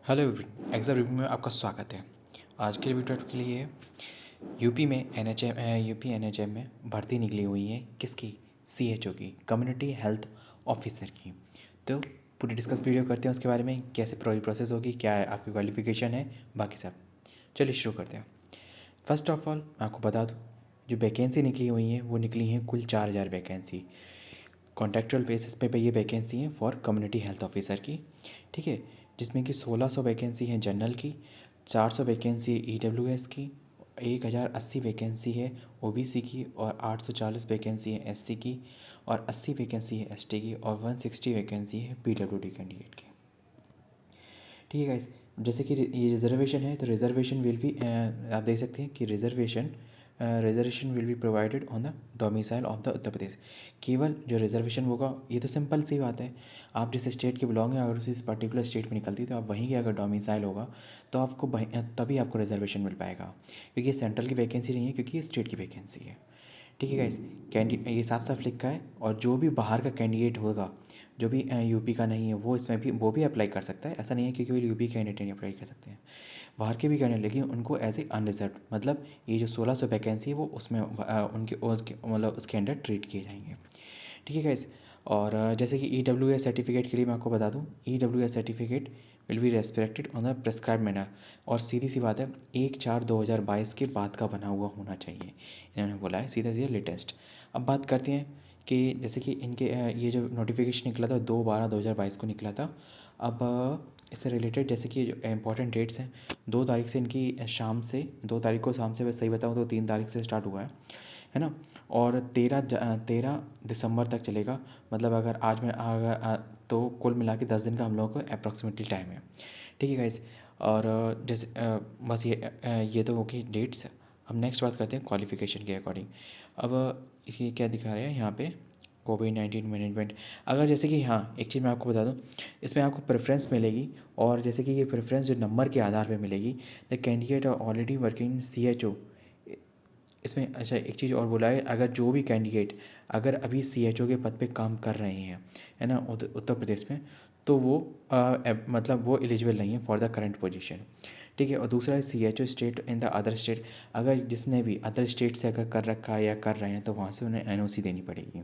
Hello exam review में आपका स्वागत है। आज के वीडियो के लिए यूपी में एनएचएम में भर्ती निकली हुई है किसकी, सीएचओ की, कम्युनिटी हेल्थ ऑफिसर की। तो पूरी डिस्कस वीडियो करते हैं उसके बारे में, कैसे प्रोसेस होगी, क्या है आपकी क्वालिफिकेशन है, बाकी सब। चलिए शुरू करते हैं। फर्स्ट ऑफ ऑल मैं आपको बता दूँ, जो वैकेंसी निकली हुई हैं वो निकली हैं कुल 4000 वैकेंसी। कॉन्ट्रेक्चुअल बेसिस पे ये वैकेंसी है फॉर कम्युनिटी हेल्थ ऑफिसर की, ठीक है। जिसमें कि 1600 वैकेंसी है जनरल की, 400 वैकेंसी है ईडब्ल्यूएस की, 1080 वैकेंसी है ओबीसी की, और 840 वैकेंसी है एससी की, और 80 वैकेंसी है एसटी की, और 160 वैकेंसी है पीडब्ल्यूडी कैंडिडेट की। ठीक है गाइस, जैसे कि ये रिजर्वेशन है तो रिजर्वेशन विल बी, आप देख सकते हैं कि reservation will be provided on the domicile of the Uttar Pradesh. केवल जो रिजर्वेशन होगा, ये तो सिंपल सी बात है, आप जिस स्टेट के बिलोंग हैं, अगर उसी पर्टिकुलर स्टेट में निकलती है तो आप वहीं के अगर डोमिसाइल होगा तो आपको तभी आपको रिजर्वेशन मिल पाएगा, क्योंकि ये सेंट्रल की वैकेंसी नहीं है, क्योंकि ये स्टेट की वैकेंसी है। ठीक है गाइस, ये साफ साफ लिखा है। और जो भी बाहर का कैंडिडेट होगा, जो भी यूपी का नहीं है, वो भी अप्लाई कर सकता है। ऐसा नहीं है कि केवल यूपी कैंडिडेट नहीं अप्लाई कर सकते हैं, बाहर के भी कैंडिडेट, लेकिन उनको एज ए अनरिजर्व, मतलब ये जो 1600 वैकेंसी है वो उसमें मतलब उसके अंडर ट्रीट किए जाएंगे। ठीक है गाइस। और जैसे कि EWS सर्टिफिकेट के लिए मैं आपको बता दूं, EWS certificate will be respected on the prescribe manner. और सीधी सी बात है, 1/4/2022 के बाद का बना हुआ होना चाहिए, इन्होंने बोला है, सीधा सीधा लेटेस्ट। अब बात करते हैं कि जैसे कि इनके ये जो नोटिफिकेशन निकला था 2/12/2022 को निकला था। अब इससे रिलेटेड जैसे कि जो इंपॉर्टेंट डेट्स हैं, 2 तारीख से इनकी शाम से, 2 तारीख को शाम से, मैं सही बताऊँ तो 3 तारीख से स्टार्ट हुआ है ना। और 13 दिसंबर तक चलेगा। मतलब अगर आज में तो कुल मिला के 10 दिन का हम लोगों को अप्रॉक्सीमेटली टाइम है। ठीक है गाइज। और जैसे बस ये तो होगी डेट्स। अब नेक्स्ट बात करते हैं क्वालिफिकेशन के अकॉर्डिंग। अब ये क्या दिखा रहे हैं यहाँ पे, कोविड-19 मैनेजमेंट। अगर जैसे कि हाँ, एक चीज़ मैं आपको बता दूँ, इसमें आपको प्रेफरेंस मिलेगी। और जैसे कि ये प्रेफरेंस जो नंबर के आधार पे मिलेगी, the candidate are already working in CHO। इसमें अच्छा एक चीज़ और बोला है, अगर जो भी कैंडिडेट अगर अभी CHO के पद पे काम कर रहे हैं, है ना, उत्तर प्रदेश में, तो वो मतलब वो एलिजिबल नहीं है फॉर द करंट पोजीशन। ठीक है। और दूसरा है CHO state in the other state. अगर जिसने भी अदर स्टेट से अगर कर रखा है या कर रहे हैं तो वहाँ से उन्हें NOC देनी पड़ेगी।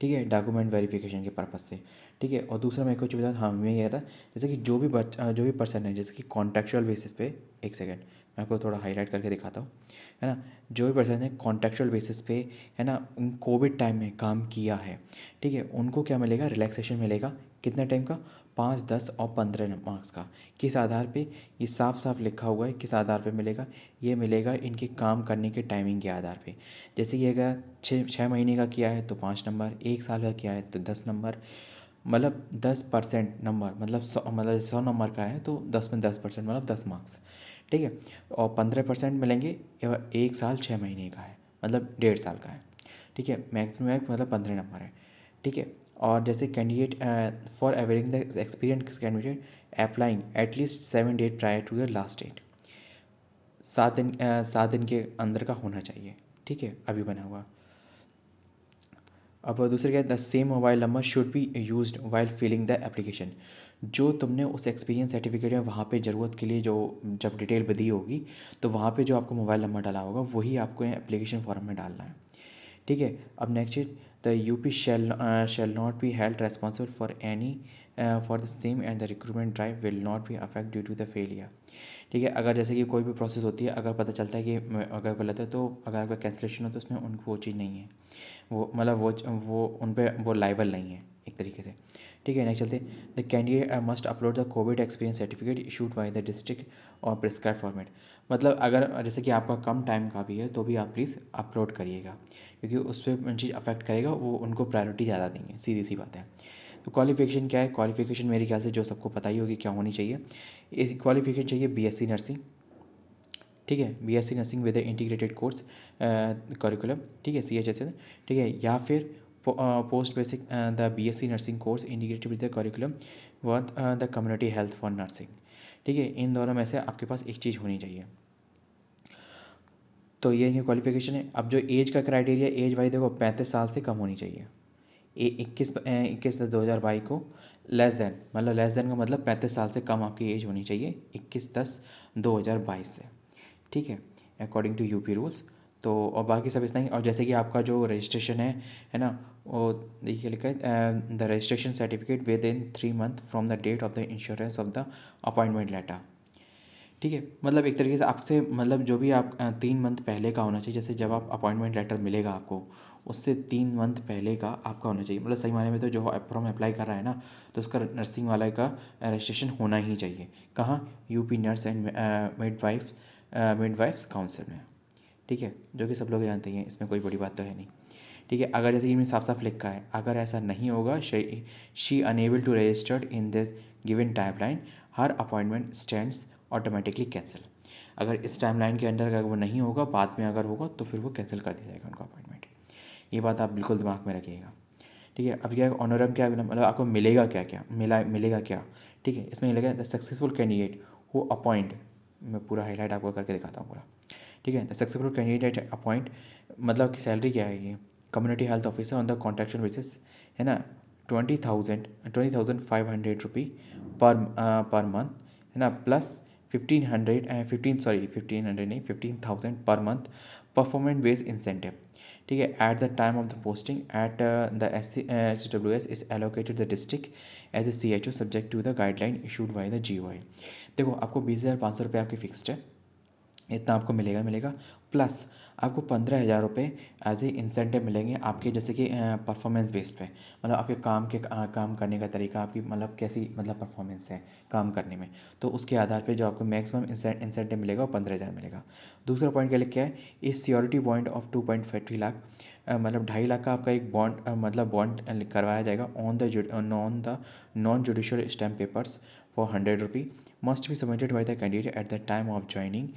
ठीक है, डॉक्यूमेंट वेरिफिकेशन के पर्पज़ से। ठीक है। और दूसरा मैं कुछ बता, हाँ मैं ये था, जैसे कि जो भी पर्सन है, जैसे कि कॉन्ट्रेक्चुअल बेसिस पे, एक सेकेंड मैं आपको थोड़ा हाईलाइट करके दिखाता हूँ, है ना। जो भी पर्सन है कॉन्ट्रेक्चुअल बेसिस पे, है ना, कोविड टाइम में काम किया है, ठीक है, उनको क्या मिलेगा, रिलैक्सेशन मिलेगा। कितने टाइम का, 5, 10 और 15 मार्क्स का। किस आधार पे, ये साफ साफ लिखा हुआ है किस आधार पे मिलेगा। ये मिलेगा इनके काम करने के टाइमिंग के आधार पे। जैसे कि अगर 6 महीने का किया है तो 5 नंबर, 1 साल का किया है तो 10 नंबर, मतलब 10% नंबर, मतलब 100 नंबर का है तो 10 में 10% मतलब 10 मार्क्स। ठीक है। और 15% मिलेंगे 1 साल 6 महीने का है, मतलब 1.5 साल का है। ठीक है। मैक्स मतलब 15 नंबर है। ठीक है। और जैसे candidate for availing the experience candidate applying at least 7 days prior to the last date. 7 दिन के अंदर का होना चाहिए। ठीक है, अभी बना हुआ। अब दूसरा क्या है, the same mobile number should be used while filling the application. जो तुमने उस एक्सपीरियंस सर्टिफिकेट में वहाँ पे ज़रूरत के लिए जो जब डिटेल दी होगी, तो वहाँ पे जो आपको मोबाइल नंबर डाला होगा वही आपको एप्लीकेशन फॉर्म में डालना है। ठीक है। अब नेक्स्ट चीज, the UP shall not be held responsible for any for the same and the recruitment drive will not be affect due to the failure. ठीक है। अगर जैसे कि कोई भी प्रोसेस होती है, अगर पता चलता है कि अगर गलत है, तो अगर आपका कैंसिलेशन हो तो उसमें उनको वो चीज़ नहीं है, वो मतलब वो उन पर वो लाइबल नहीं है एक तरीके से। ठीक है। नेक्स्ट चलते, the candidate must upload the Covid experience certificate issued by the district और प्रिस्क्राइब फॉर्मेट। मतलब अगर जैसे कि आपका कम टाइम का भी है तो भी आप प्लीज़ अपलोड करिएगा, क्योंकि उस पर चीज़ अफेक्ट करेगा, वो उनको प्रायोरिटी ज़्यादा देंगे, सीधी सी बात है। तो क्वालिफिकेशन क्या है, क्वालिफिकेशन मेरे ख्याल से जो सबको पता ही होगी क्या होनी चाहिए। इस क्वालिफिकेशन चाहिए BSc नर्सिंग। ठीक है, BSc nursing with integrated course curriculum, ठीक है, CHS, ठीक है, या फिर post basic the BSc nursing course integrated with the curriculum व the community health for nursing. ठीक है, इन दोनों में से आपके पास एक चीज़ होनी चाहिए। तो ये क्वालिफिकेशन है। अब जो एज का क्राइटेरिया, एज भाई देखो 35 साल से कम होनी चाहिए। 21/21/2022 को लेस देन मतलब लेस देन का मतलब 35 साल से कम आपकी एज होनी चाहिए 21/10/2022 से, ठीक है, अकॉर्डिंग टू यूपी रूल्स। तो और बाकी सब इतना ही। और जैसे कि आपका जो रजिस्ट्रेशन है ना, वो देखिए लिखा है the registration certificate within 3 month from the date of the insurance of the appointment letter, ठीक है। मतलब एक तरीके से आपसे मतलब जो भी आप 3 मंथ पहले का होना चाहिए, जैसे जब आप अपॉइंटमेंट लेटर मिलेगा आपको उससे 3 मंथ पहले का आपका होना चाहिए। मतलब सही मायने में तो जो फॉर्म अप्लाई कर रहा है ना, तो उसका नर्सिंग वाला का रजिस्ट्रेशन होना ही चाहिए। कहाँ? UP nurse and midwives council में, ठीक है, जो कि सब लोग जानते ही हैं, इसमें कोई बड़ी बात तो है नहीं, ठीक है। अगर जैसे इनमें साफ साफ लिखा है, अगर ऐसा नहीं होगा, she unable to registered in this given timeline, her appointment stands automatically cancel. अगर इस टाइमलाइन के अंदर अगर वो नहीं होगा, बाद में अगर होगा तो फिर वो कैंसिल कर दिया जाएगा उनका अपॉइंटमेंट। ये बात आप बिल्कुल दिमाग में रखिएगा, ठीक है। अब क्या ऑनरम क्या मतलब आपको मिलेगा, क्या क्या मिलेगा क्या, ठीक है। इसमें लिखा है the successful candidate who appoint, मैं पूरा हाईलाइट आपको करके दिखाता हूँ पूरा, ठीक है। द सक्सेसफुल कैंडिडेट अपॉइंट मतलब कि सैलरी क्या है ये, community health officer on the contractual basis, है ना, 20,500 रुपी पर मंथ, है ना, प्लस 1500 नहीं 15,000 per month performance based incentive, ठीक है। At the time of the posting at the SCWS is allocated the district as a CHO subject to the guideline issued by the GOI। देखो आपको 20,500 रुपये आपकी fixed है, इतना आपको मिलेगा प्लस आपको 15,000 रुपये एज ए इंसेंटिव मिलेंगे आपके, जैसे कि परफॉर्मेंस बेस्ड पे, मतलब आपके काम करने का तरीका, आपकी मतलब कैसी मतलब परफॉर्मेंस है काम करने में, तो उसके आधार पे जो आपको मैक्सिमम इंसेंटिव मिलेगा वो 15,000 मिलेगा। दूसरा पॉइंट क्या लिखा है, इस सियोरिटी बॉन्ड ऑफ 2.50 लाख, मतलब 2.5 लाख का आपका एक बॉन्ड मतलब बॉन्ड करवाया जाएगा on the non judicial stamp papers for 100 rupee, must be submitted by the candidate at the time of joining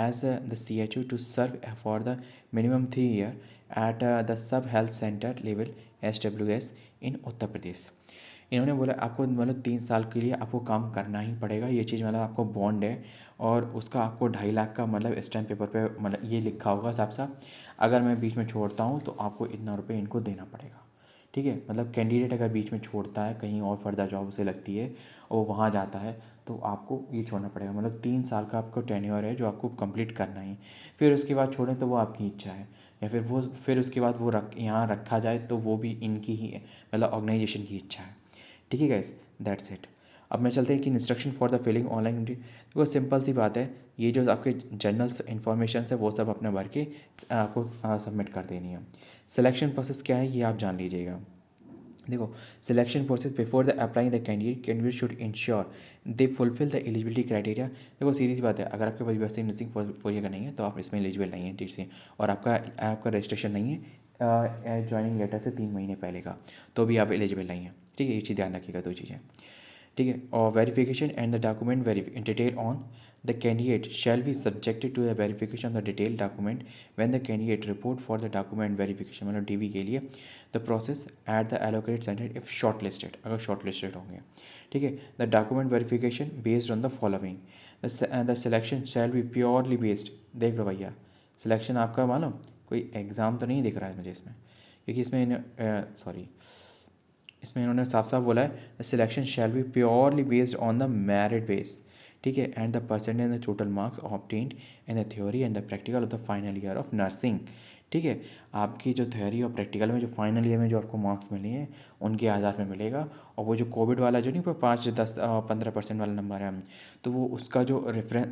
as the CHO to serve for the minimum 3 year at the sub health center level SWS in Uttar Pradesh. इन्होंने बोला आपको मतलब 3 साल के लिए आपको काम करना ही पड़ेगा, ये चीज़ मतलब आपको बॉन्ड है, और उसका आपको 2.5 लाख का मतलब स्टैम्प पेपर पे मतलब ये लिखा होगा साफ साफ, अगर मैं बीच में छोड़ता हूँ तो आपको इतना रुपये इनको देना पड़ेगा, ठीक है। मतलब कैंडिडेट अगर बीच में छोड़ता है, कहीं और फर्दर जॉब उसे लगती है और वो वहाँ जाता है, तो आपको ये छोड़ना पड़ेगा। मतलब 3 साल का आपको टेन्योर है जो आपको कंप्लीट करना ही, फिर उसके बाद छोड़ें तो वो आपकी इच्छा है, या फिर उसके बाद वो यहाँ रखा जाए तो वो भी इनकी ही है, मतलब ऑर्गेनाइजेशन की इच्छा है, ठीक है गाइस, दैट्स इट। अब मैं चलते हैं कि instruction for the filling online, देखो सिंपल सी बात है, ये जो आपके जनरल इन्फॉर्मेशन है वो सब अपने भर के आपको सबमिट कर देनी है। सिलेक्शन प्रोसेस क्या है ये आप जान लीजिएगा। देखो selection process before the applying the candidate should ensure they fulfil the eligibility criteria. देखो सीरीज बात है, अगर आपके पास वैसे नर्सिंग 4 ईयर का नहीं है तो आप इसमें एलिजिबल नहीं है, ठीक से, और आपका रजिस्ट्रेशन नहीं है ज्वाइनिंग लेटर से 3 महीने पहले का, तो भी आप एलिजिबल नहीं है, ठीक है। ये चीज़ ध्यान रखिएगा, 2 चीज़ें, ठीक है। और verification and the document detail on the candidate shall be subjected to the verification of the detail document when the candidate report for the document verification, मतलब DV के लिए the process at the allocated centre if shortlisted, अगर shortlisted होंगे, ठीक है। The document verification based on the following, the selection shall be purely based, देख लो भैया सिलेक्शन आपका मालूम कोई एग्ज़ाम तो नहीं दिख रहा है मुझे इसमें, क्योंकि इसमें सॉरी इसमें इन्होंने साफ साफ बोला है selection shall be purely based on the merit base, ठीक है, and the percentage the total marks obtained in the theory and the practical of the final year of nursing, ठीक है। आपकी जो थ्योरी और प्रैक्टिकल में जो फाइनल ईयर में जो आपको मार्क्स मिले हैं उनके आधार पर मिलेगा, और वो जो कोविड वाला जो नहीं 5, 10, 15% वाला नंबर है, तो वो उसका जो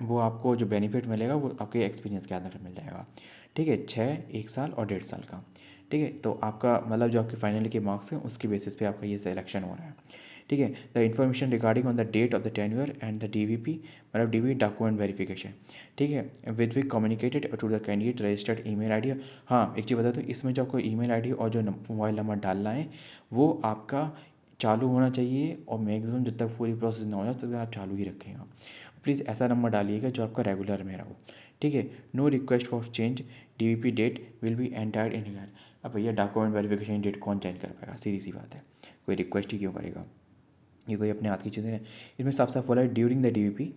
वो आपको जो बेनिफिट मिलेगा वो आपके एक्सपीरियंस के आधार पर मिल जाएगा, ठीक है। 1 साल और 1.5 साल का, ठीक है। तो आपका मतलब जो आपके फाइनल के मार्क्स हैं उसके बेसिस पे आपका ये सिलेक्शन हो रहा है, ठीक है। The information regarding on the date of the tenure and the DVP, मतलब DV डॉक्यूमेंट वेरिफिकेशन, ठीक है, with we communicated to the candidate registered email ID. हाँ एक चीज़ बता दूँ, इसमें जो आपको ईमेल आईडी और जो मोबाइल नंबर डालना है वो आपका चालू होना चाहिए, और मैक्सिमम जब तक पूरी प्रोसेस ना हो जाए तब तक आप चालू ही रखेगा। प्लीज़ ऐसा नंबर डालिएगा जो आपका रेगुलर में रहो, ठीक है। No request for change DVP date will be entertained in year. अब भैया डॉक्यूमेंट वेरिफिकेशन डेट कौन चेंज कर पाएगा, सीधी सी बात है, कोई रिक्वेस्ट ही क्यों करेगा, ये कोई अपने हाथ की चीज़ें हैं। इसमें साफ साफ बोला है ड्यूरिंग द DVP,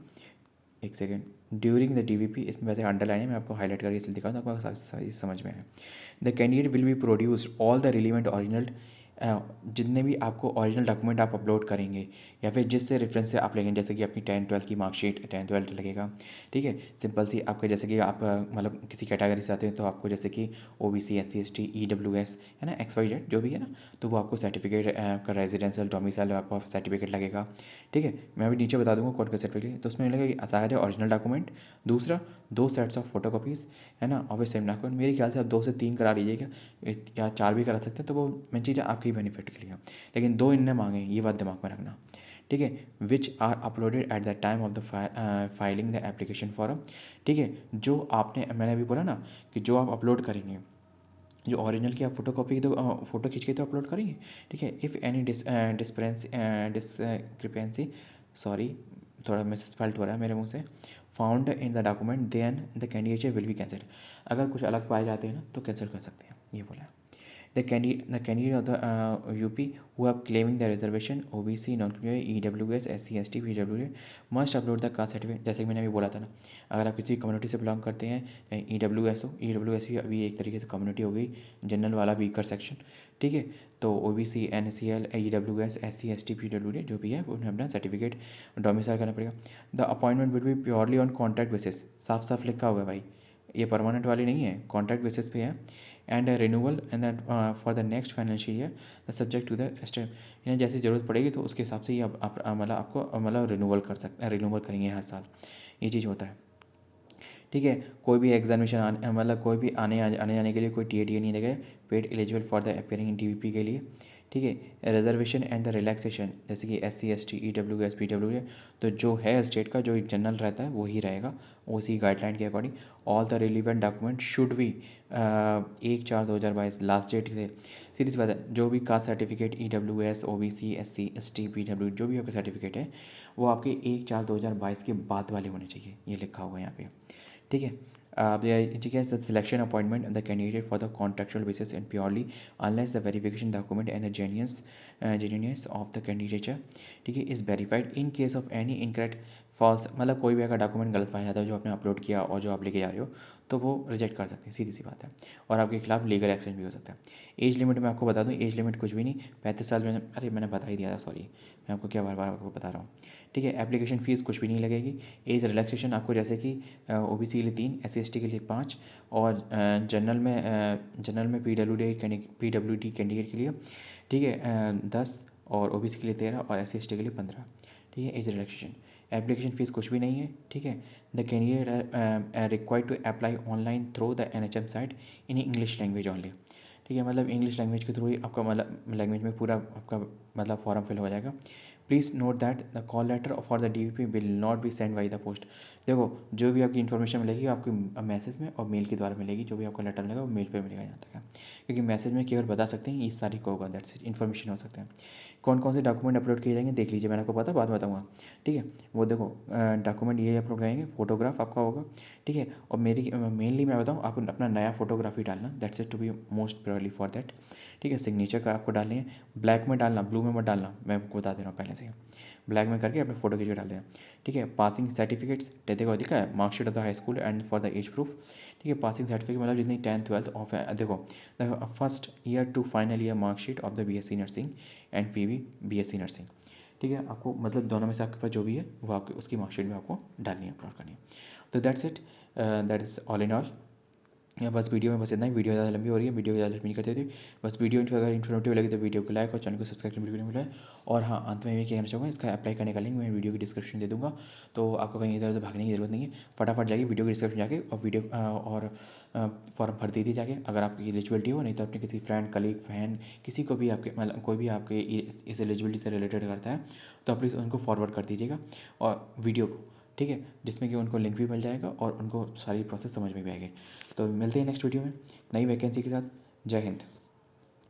एक सेकेंड, ड्यूरिंग द DVP, इसमें वैसे अंडरलाइन है, मैं आपको हाईलाइट करके दिखाऊँ तो आपको समझ में आए। The candidate will be produced all the relevant original जितने भी आपको ओरिजिनल डॉक्यूमेंट आप अपलोड करेंगे या फिर जिस रेफरेंस से आप लेंगे, जैसे कि अपनी 10th-12th की मार्कशीट, 10th-12th लगेगा, ठीक है। सिंपल सी आपके, जैसे कि आप मतलब किसी कैटेगरी से आते हैं तो आपको जैसे कि ओबीसी, एससी, एसटी, ईडब्ल्यूएस है ना, XYZ जो भी है ना, तो वो आपको सर्टिफिकेट का रेजिडेंशियल डोमिसाइल आपका सर्टिफिकेट लगेगा, ठीक है। मैं अभी नीचे बता दूंगा कौन कौन सर्टिफिकेट, तो उसमें लगेगा कि शायद है ओरिजिनल डॉक्यूमेंट, दूसरा 2 सेट्स ऑफ फोटो कॉपीज़ है ना, और फिर सेम डॉक्यूमेंट। मेरे ख्याल से आप 2 से 3 करा लीजिएगा या 4 भी करा सकते हैं, तो वो मेन चीज़ है आपके ही बेनिफिट के लिए, लेकिन 2 इनने मांगे, ये बात दिमाग में रखना, ठीक है। Which are uploaded at the time of the filing the application form, ठीक है। जो आपने, मैंने अभी बोला ना कि जो आप अपलोड करेंगे, जो ओरिजिनल की आप फोटो कॉपी तो फोटो खींच के तो अपलोड करेंगे, ठीक है। इफ़ एनी डिस्क्रिपेंसी, सॉरी थोड़ा मिसस्पेल्ड हो रहा है मेरे मुंह से, found in the document then the candidate will be cancel, अगर कुछ अलग पाए जाते हैं ना तो कैंसिल कर सकते हैं, ये बोला है। The candidate of the UP who are claiming the reservation OBC non-criminal EWS SC ST PWD must upload the caste certificate, जैसे कि मैंने अभी बोला था ना, अगर आप किसी कम्युनिटी से बिलोंग करते हैं, चाहे EWS हो, EWS भी अभी एक तरीके से कम्युनिटी हो गई, जनरल वाला वीकर सेक्शन, ठीक है। तो OBC NCL EWS SC ST PWD जो भी है उन्हें अपना सर्टिफिकेट डोमिसाइल करना पड़ेगा। The appointment will be purely on contract basis, साफ साफ लिखा होगा भाई, ये परमानेंट वाली नहीं है, कॉन्ट्रैक्ट बेसिस पे है। And renewal and that for the next financial year subject to the step, यानी जैसी ज़रूरत पड़ेगी तो उसके हिसाब से ही आप मतलब आपको मतलब रिन्यूअल कर सकते हैं, रिन्यूअल करेंगे हर साल, ये चीज़ होता है, ठीक है। कोई भी एग्जामिनेशन मतलब कोई भी आने जाने के लिए कोई टी नहीं देगा, paid eligible for the appearing in DVP के लिए, ठीक है। रिजर्वेशन एंड द रिलैक्सेशन, जैसे कि SC ST EWS PWD, तो जो है स्टेट का जो जनरल रहता है वो ही रहेगा, उसी गाइडलाइन के according. All the relevant document should भी 1/4/2022 लास्ट डेट से, सीधी सी बात है, जो भी caste certificate EWS OBC SC ST PWD जो भी आपका सर्टिफिकेट है वो आपके 1/4/2022 के बाद वाले होने चाहिए, ये लिखा हुआ है यहाँ पे, ठीक है। ठीक है। Selection appointment the candidate for the contractual basis and purely unless the verification document and the genuineness of the candidature, ठीक है, is verified in case of any incorrect false, मतलब कोई भी अगर डॉक्यूमेंट गलत पाया जाता है जो आपने अपलोड किया और जो आप लेके जा रहे हो, तो वो रिजेक्ट कर सकते हैं, सीधी सी बात है, और आपके खिलाफ लीगल एक्शन भी हो सकता है। एज लिमिट मैं आपको बता दूं, एज लिमिट कुछ भी नहीं, 35 साल में, अरे मैंने बता ही दिया था, सॉरी, मैं आपको क्या बार बार आपको बता रहा हूँ, ठीक है। एप्लीकेशन फ़ीस कुछ भी नहीं लगेगी। एज रिलैक्सेशन आपको जैसे कि OBC के लिए 3, SC ST के लिए 5, और जनरल में PWD कैंडिडेट के लिए, ठीक है, 10, और OBC के लिए 13 और SC ST के लिए 15, ठीक है। एज रिलैक्सेशन, एप्लीकेशन फ़ीस कुछ भी नहीं है, ठीक है। The candidate required to apply online through the NHM site in English language only, ठीक है, मतलब इंग्लिश लैंग्वेज के थ्रू ही आपका मतलब लैंग्वेज में पूरा आपका मतलब फॉर्म फिल हो जाएगा। Please note that the call letter for the DVP will not be send by the post, देखो जो भी आपकी इन्फॉर्मेशन मिलेगी आपको मैसेज में और मेल के द्वारा मिलेगी, जो भी आपको लेटर मिलेगा वो मेल पे मिलेगा यहाँ तक है, क्योंकि मैसेज में केवल बता सकते हैं इस तारीख को होगा, दैट्स इन्फॉर्मेशन हो सकते हैं। कौन कौन से डॉक्यूमेंट अपलोड किए जाएंगे देख लीजिए, मैंने आपको पता बाद में बताऊँगा, ठीक है। वो देखो डॉक्यूमेंट ये अपलोड करेंगे, फोटोग्राफ आपका होगा, ठीक है, और मेरी मेनली मैं बताऊँ आपको अपना नया फोटोग्राफी डालना, that's it to be most purely for that, ठीक है। सिग्नेचर का आपको डालनी है, ब्लैक में डालना, ब्लू में मत डालना, मैं आपको बता दे रहा हूँ पहले से, ब्लैक में करके अपने फोटो खींच के डाल देना, ठीक है। पासिंग सर्टिफिकेट्स देखो दिखा है, mark sheet of the high school and for the age proof, ठीक है। पासिंग सर्टिफिकेट मतलब जितनी 10th-12th ऑफ है, देखो the first year to final year mark sheet of the BSc nursing and PV BSc nursing, ठीक है। आपको मतलब दोनों में से आपके पास जो भी है वो आपकी उसकी मार्कशीट में आपको डालनी है, अपलोड करनी है, तो that's it, that is all in all. या बस वीडियो में बस इतना ही, वीडियो ज़्यादा लंबी हो रही है, वीडियो ज़्यादा लंबी नहीं करते थे, बस वीडियो अगर इन्फॉर्मेटिव लगी तो वीडियो को लाइक और चैनल को सब्सक्राइब करने वीडियो मिला है। और हाँ, अंत में मैं कहना चाहूँगा, इसका अप्लाई करने का लिंक मैं वीडियो की डिस्क्रिप्शन दे दूँगा, तो आपको कहीं इधर उधर भागने की जरूरत नहीं है, फटाफट जाइए वीडियो की डिस्क्रिप्शन जाके और वीडियो और फॉर्म भर दीजिए जाके, अगर आपकी एलिजिबिलिटी हो, नहीं तो अपने किसी फ्रेंड कलीग फैन किसी को भी आपके मतलब कोई भी आपके इस एलिजिबिलिटी से रिलेटेड करता है तो आप प्लीज़ उनको फॉरवर्ड कर दीजिएगा और वीडियो को, ठीक है, जिसमें कि उनको लिंक भी मिल जाएगा और उनको सारी प्रोसेस समझ में भी आएगी। तो मिलते हैं नेक्स्ट वीडियो में नई वैकेंसी के साथ। जय हिंद।